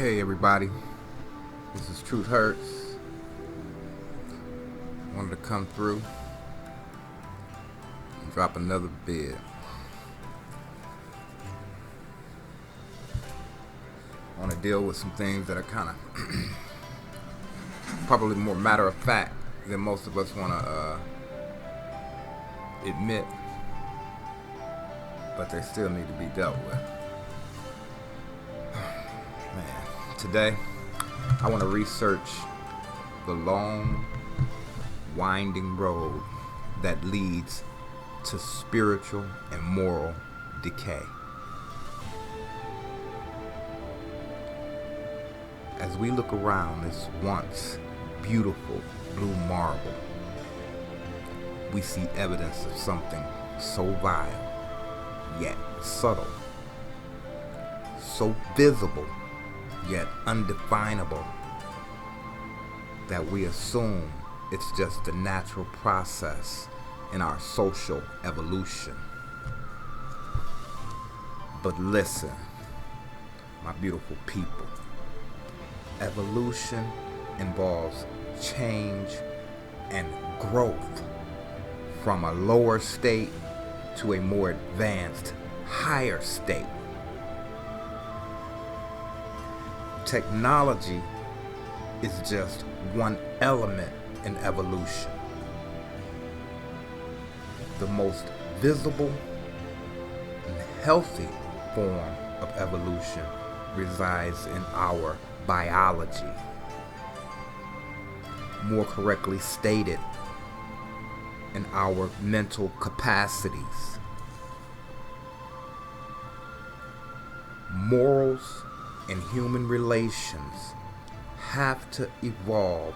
Hey everybody, this is Truth Hurts. Wanted to come through and drop another bid. I want to deal with some things that are kind of probably more matter of fact than most of us want to admit, but they still need to be dealt with. Man, today I want to research the long, winding road that leads to spiritual and moral decay. As we look around this once beautiful blue marble, we see evidence of something so vile, yet subtle, so visible, yet undefinable, that we assume it's just a natural process in our social evolution. But listen, my beautiful people, evolution involves change and growth from a lower state to a more advanced, higher state. Technology is just one element in evolution. The most visible and healthy form of evolution resides in our biology. More correctly stated, in our mental capacities. Morals and human relations have to evolve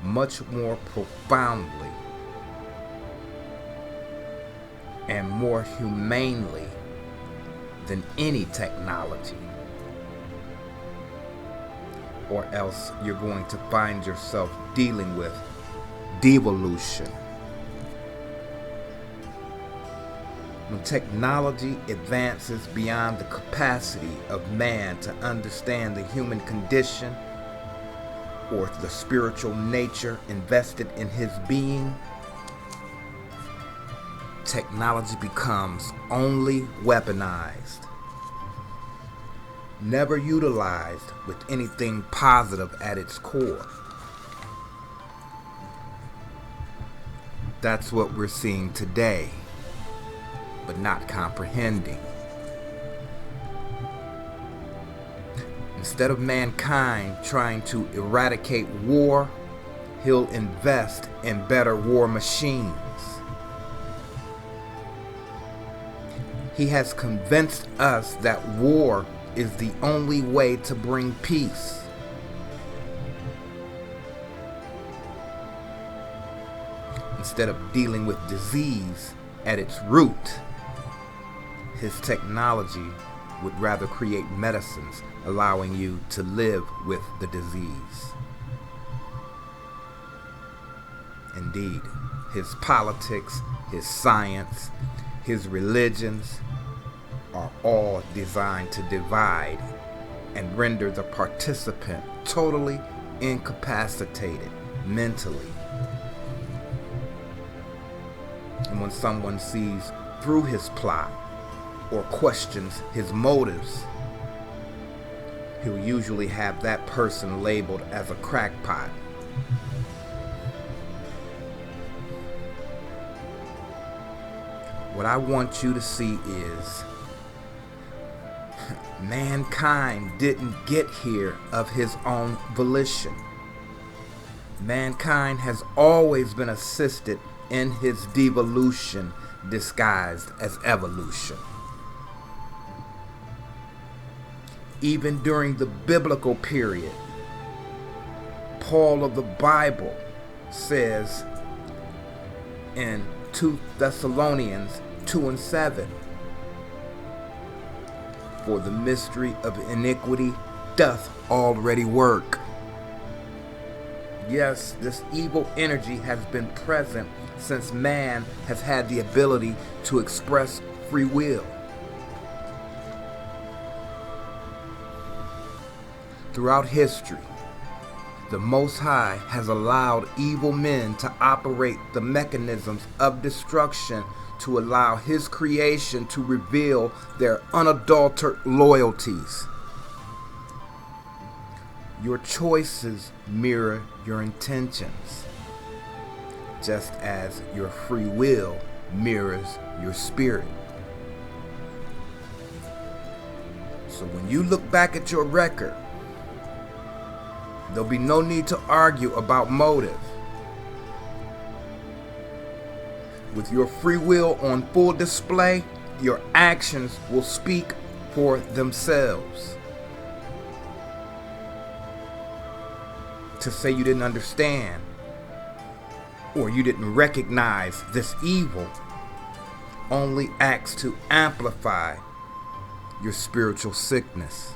much more profoundly and more humanely than any technology, or else you're going to find yourself dealing with devolution. When technology advances beyond the capacity of man to understand the human condition or the spiritual nature invested in his being, technology becomes only weaponized, never utilized with anything positive at its core. That's what we're seeing today, but not comprehending. Instead of mankind trying to eradicate war, he'll invest in better war machines. He has convinced us that war is the only way to bring peace. Instead of dealing with disease at its root, his technology would rather create medicines allowing you to live with the disease. Indeed, his politics, his science, his religions are all designed to divide and render the participant totally incapacitated mentally. And when someone sees through his plot or questions his motives, he'll usually have that person labeled as a crackpot. What I want you to see is mankind didn't get here of his own volition. Mankind has always been assisted in his devolution disguised as evolution. Even during the biblical period, Paul of the Bible says in 2 Thessalonians 2:7, "For the mystery of iniquity doth already work." Yes, this evil energy has been present since man has had the ability to express free will. Throughout history, the Most High has allowed evil men to operate the mechanisms of destruction to allow His creation to reveal their unadulterated loyalties. Your choices mirror your intentions, just as your free will mirrors your spirit. So when you look back at your record, there'll be no need to argue about motive. With your free will on full display, your actions will speak for themselves. To say you didn't understand or you didn't recognize this evil only acts to amplify your spiritual sickness.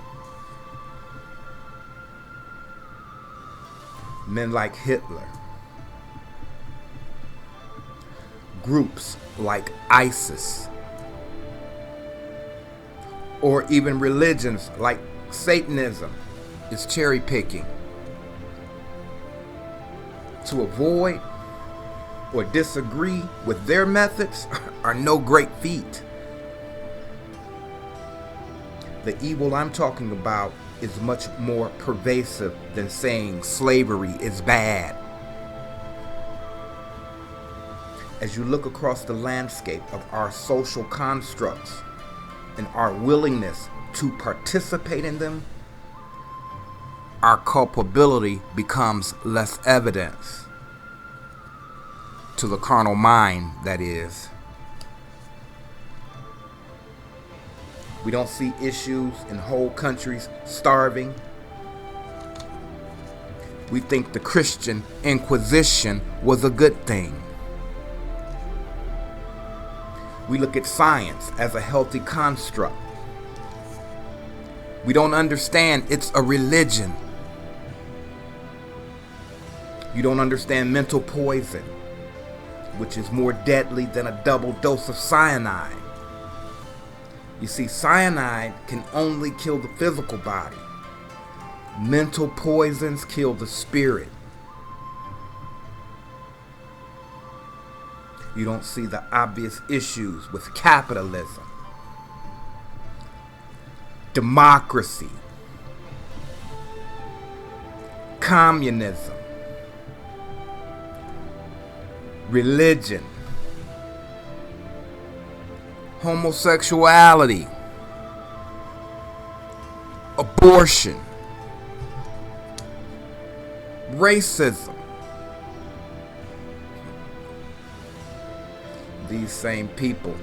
Men like Hitler, groups like ISIS, or even religions like Satanism is cherry picking to avoid or disagree with their methods are no great feat. The evil I'm talking about is much more pervasive than saying slavery is bad. As you look across the landscape of our social constructs and our willingness to participate in them, our culpability becomes less evidence. To the carnal mind, that is. We don't see issues in whole countries starving. We think the Christian Inquisition was a good thing. We look at science as a healthy construct. We don't understand it's a religion. You don't understand mental poison, which is more deadly than a double dose of cyanide. You see, cyanide can only kill the physical body. Mental poisons kill the spirit. You don't see the obvious issues with capitalism, democracy, communism, religion, homosexuality, abortion, racism. These same people,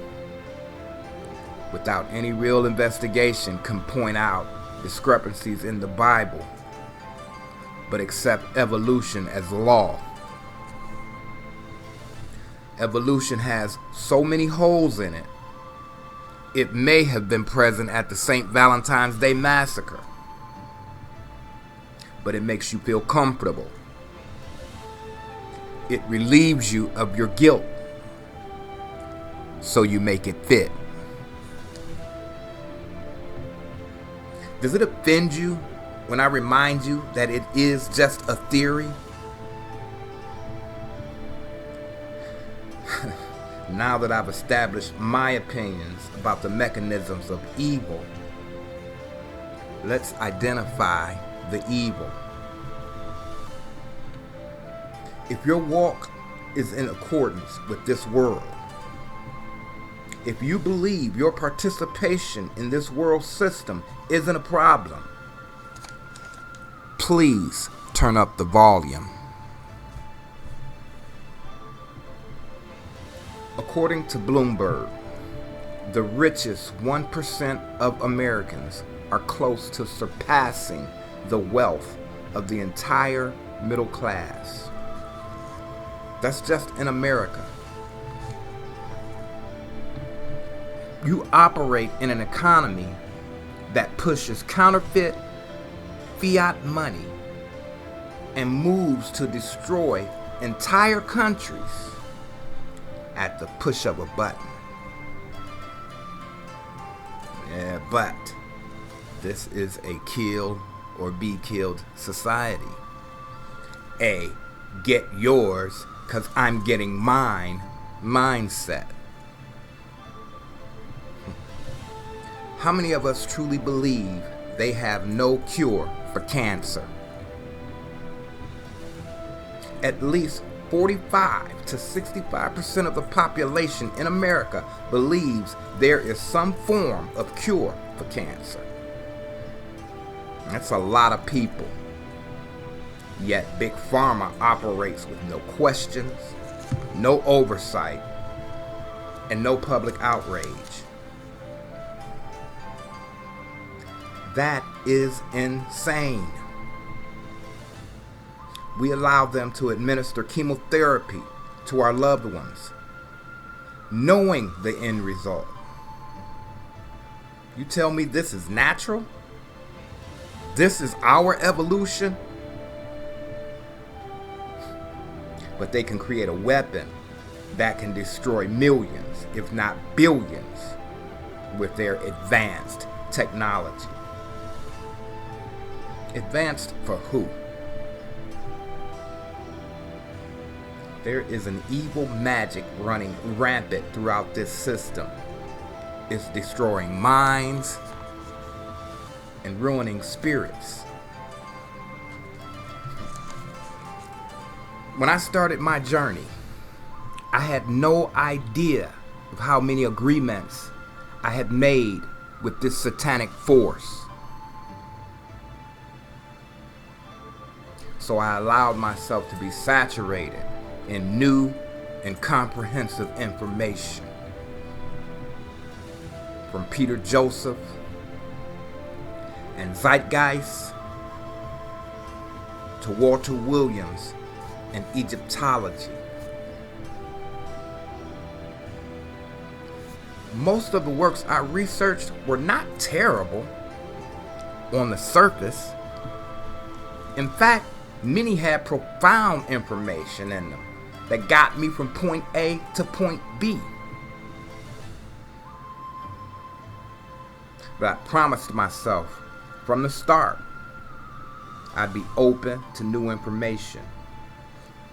without any real investigation, can point out discrepancies in the Bible, but accept evolution as law. Evolution has so many holes in it, it may have been present at the St. Valentine's Day Massacre, but it makes you feel comfortable. It relieves you of your guilt, so you make it fit. Does it offend you when I remind you that it is just a theory? Now that I've established my opinions about the mechanisms of evil, let's identify the evil. If your walk is in accordance with this world, if you believe your participation in this world system isn't a problem, please turn up the volume. According to Bloomberg, the richest 1% of Americans are close to surpassing the wealth of the entire middle class. That's just in America. You operate in an economy that pushes counterfeit fiat money and moves to destroy entire countries at the push of a button. Yeah, but this is a kill or be killed society. A get yours because I'm getting mine mindset. How many of us truly believe they have no cure for cancer? At least 45 to 65% of the population in America believes there is some form of cure for cancer. That's a lot of people. Yet Big Pharma operates with no questions, no oversight, and no public outrage. That is insane. We allow them to administer chemotherapy to our loved ones, knowing the end result. You tell me this is natural? This is our evolution? But they can create a weapon that can destroy millions, if not billions, with their advanced technology. Advanced for who? There is an evil magic running rampant throughout this system. It's destroying minds and ruining spirits. When I started my journey, I had no idea of how many agreements I had made with this satanic force. So I allowed myself to be saturated in new and comprehensive information. From Peter Joseph and Zeitgeist to Walter Williams and Egyptology. Most of the works I researched were not terrible on the surface. In fact, many had profound information in them that got me from point A to point B. But I promised myself from the start I'd be open to new information,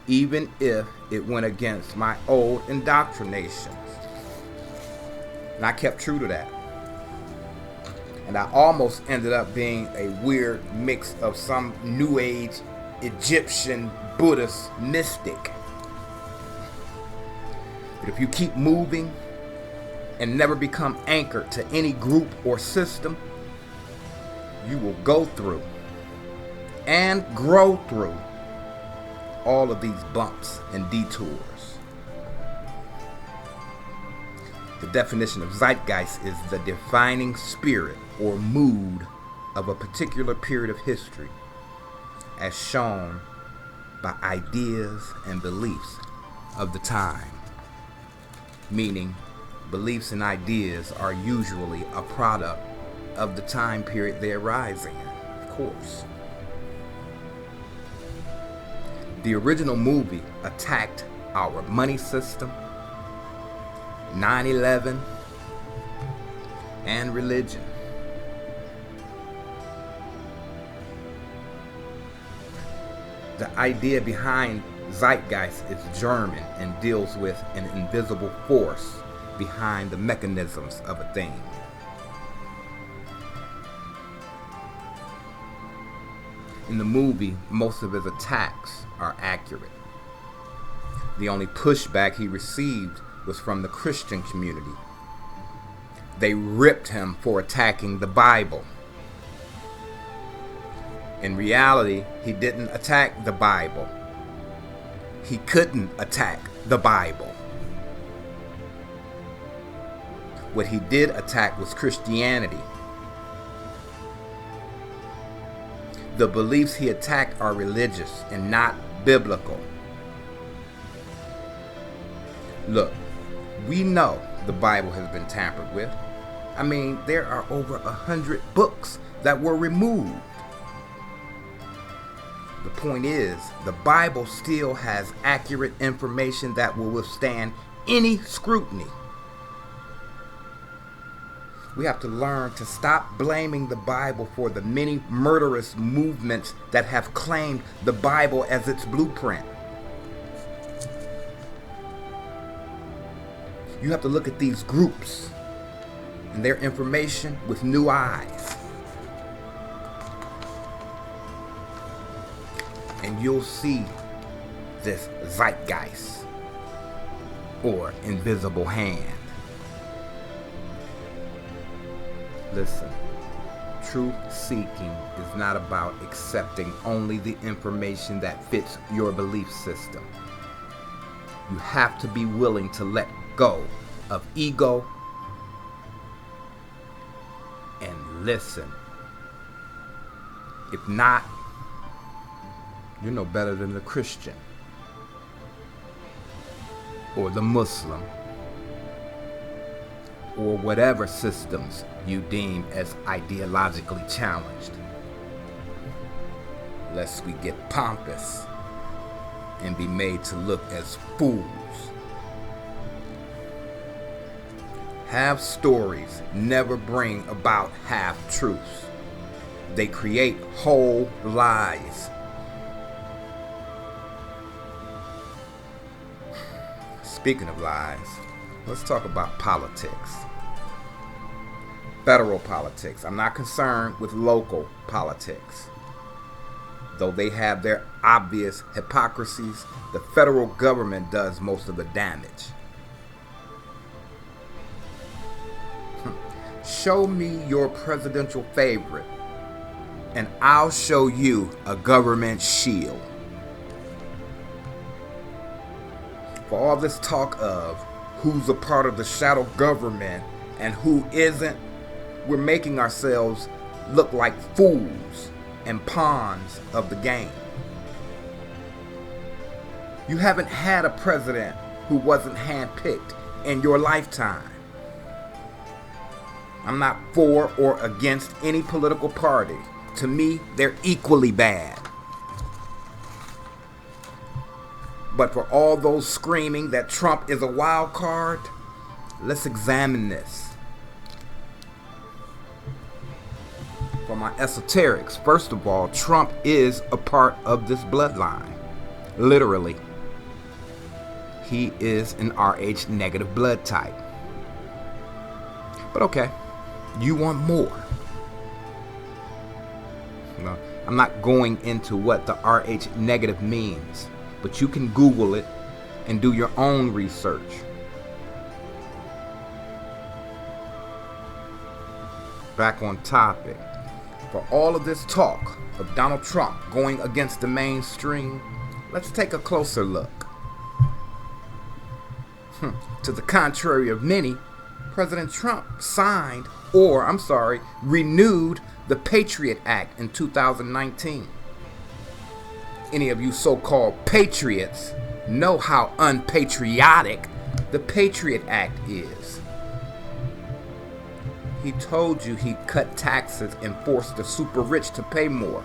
even if it went against my old indoctrinations. And I kept true to that. And I almost ended up being a weird mix of some New Age Egyptian Buddhist mystic. But if you keep moving and never become anchored to any group or system, you will go through and grow through all of these bumps and detours. The definition of zeitgeist is the defining spirit or mood of a particular period of history, as shown by ideas and beliefs of the time. Meaning, beliefs and ideas are usually a product of the time period they arise in, of course. The original movie attacked our money system, 9/11, and religion. The idea behind Zeitgeist is German and deals with an invisible force behind the mechanisms of a thing. In the movie, most of his attacks are accurate. The only pushback he received was from the Christian community. They ripped him for attacking the Bible. In reality, he didn't attack the Bible. He couldn't attack the Bible. What he did attack was Christianity. The beliefs he attacked are religious and not biblical. Look, we know the Bible has been tampered with. I mean, there are over 100 books that were removed. The point is, the Bible still has accurate information that will withstand any scrutiny. We have to learn to stop blaming the Bible for the many murderous movements that have claimed the Bible as its blueprint. You have to look at these groups and their information with new eyes. And you'll see this zeitgeist or invisible hand. Listen, truth seeking is not about accepting only the information that fits your belief system. You have to be willing to let go of ego and listen. If not, you're no better than the Christian or the Muslim or whatever systems you deem as ideologically challenged. Lest we get pompous and be made to look as fools. Half stories never bring about half truths. They create whole lies. Speaking of lies, let's talk about politics. Federal politics. I'm not concerned with local politics. Though they have their obvious hypocrisies, the federal government does most of the damage. Show me your presidential favorite, and I'll show you a government shield. For all this talk of who's a part of the shadow government and who isn't, we're making ourselves look like fools and pawns of the game. You haven't had a president who wasn't handpicked in your lifetime. I'm not for or against any political party. To me, they're equally bad. But for all those screaming that Trump is a wild card, let's examine this. For my esoterics, first of all, Trump is a part of this bloodline. Literally. He is an Rh negative blood type. But okay, you want more. No, I'm not going into what the Rh negative means, but you can Google it and do your own research. Back on topic. For all of this talk of Donald Trump going against the mainstream, let's take a closer look. To the contrary of many, President Trump renewed the Patriot Act in 2019. Any of you so-called patriots know how unpatriotic the Patriot Act is. He told you he'd cut taxes and force the super rich to pay more.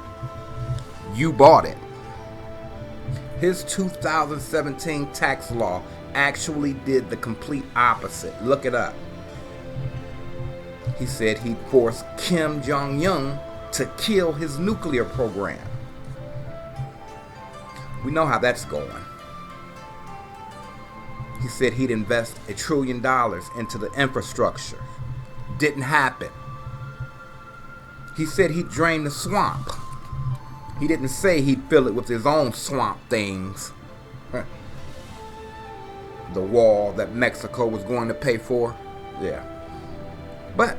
You bought it. His 2017 tax law actually did the complete opposite. Look it up. He said he'd force Kim Jong-un to kill his nuclear program. We know how that's going. He said he'd invest $1 trillion into the infrastructure. Didn't happen. He said he'd drain the swamp. He didn't say he'd fill it with his own swamp things. The wall that Mexico was going to pay for. Yeah. But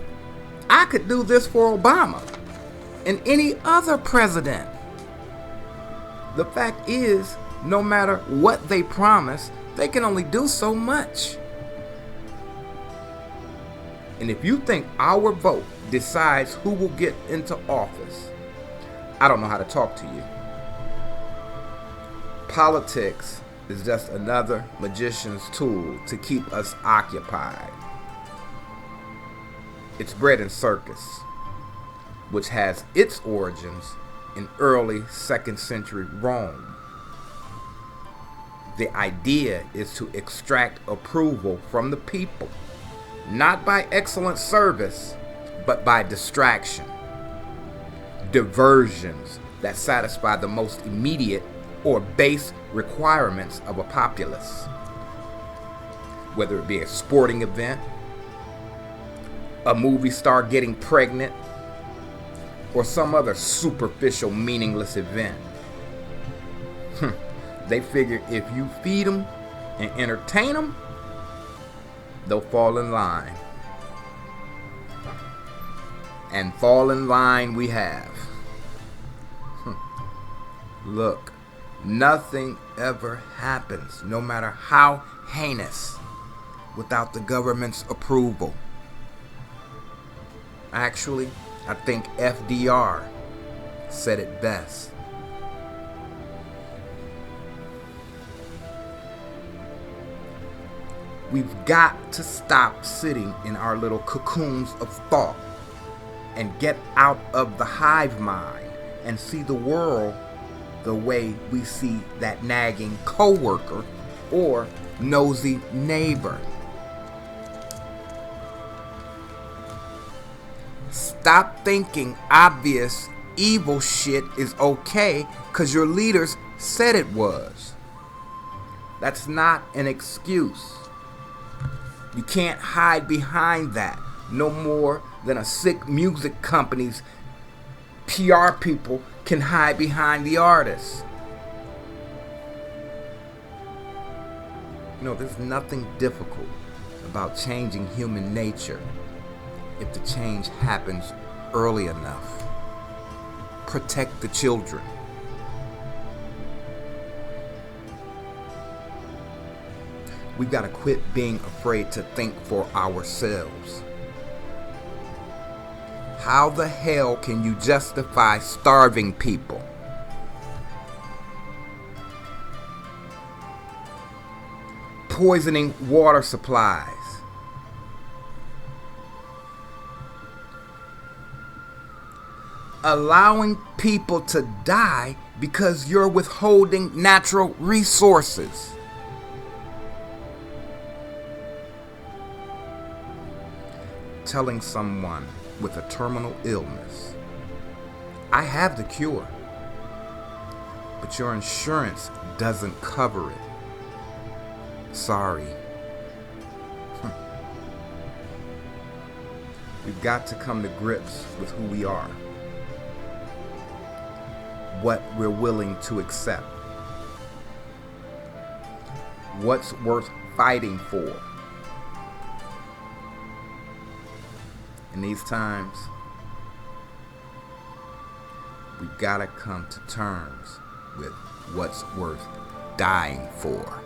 I could do this for Obama and any other president. The fact is, no matter what they promise, they can only do so much. And if you think our vote decides who will get into office, I don't know how to talk to you. Politics is just another magician's tool to keep us occupied. It's bred in circus, which has its origins in early 2nd century Rome. The idea is to extract approval from the people, not by excellent service, but by distraction, diversions that satisfy the most immediate or base requirements of a populace, whether it be a sporting event, a movie star getting pregnant, or some other superficial, meaningless event. They figure if you feed them and entertain them, they'll fall in line. And fall in line we have. Look, nothing ever happens, no matter how heinous, without the government's approval. Actually, I think FDR said it best. We've got to stop sitting in our little cocoons of thought and get out of the hive mind and see the world the way we see that nagging coworker or nosy neighbor. Stop thinking obvious evil shit is okay because your leaders said it was. That's not an excuse. You can't hide behind that no more than a sick music company's PR people can hide behind the artists. You know, there's nothing difficult about changing human nature if the change happens early enough. Protect the children. We've got to quit being afraid to think for ourselves. How the hell can you justify starving people? Poisoning water supplies. Allowing people to die because you're withholding natural resources. Telling someone with a terminal illness, I have the cure, but your insurance doesn't cover it. Sorry. We've got to come to grips with who we are, what we're willing to accept, what's worth fighting for. In these times, we've got to come to terms with what's worth dying for.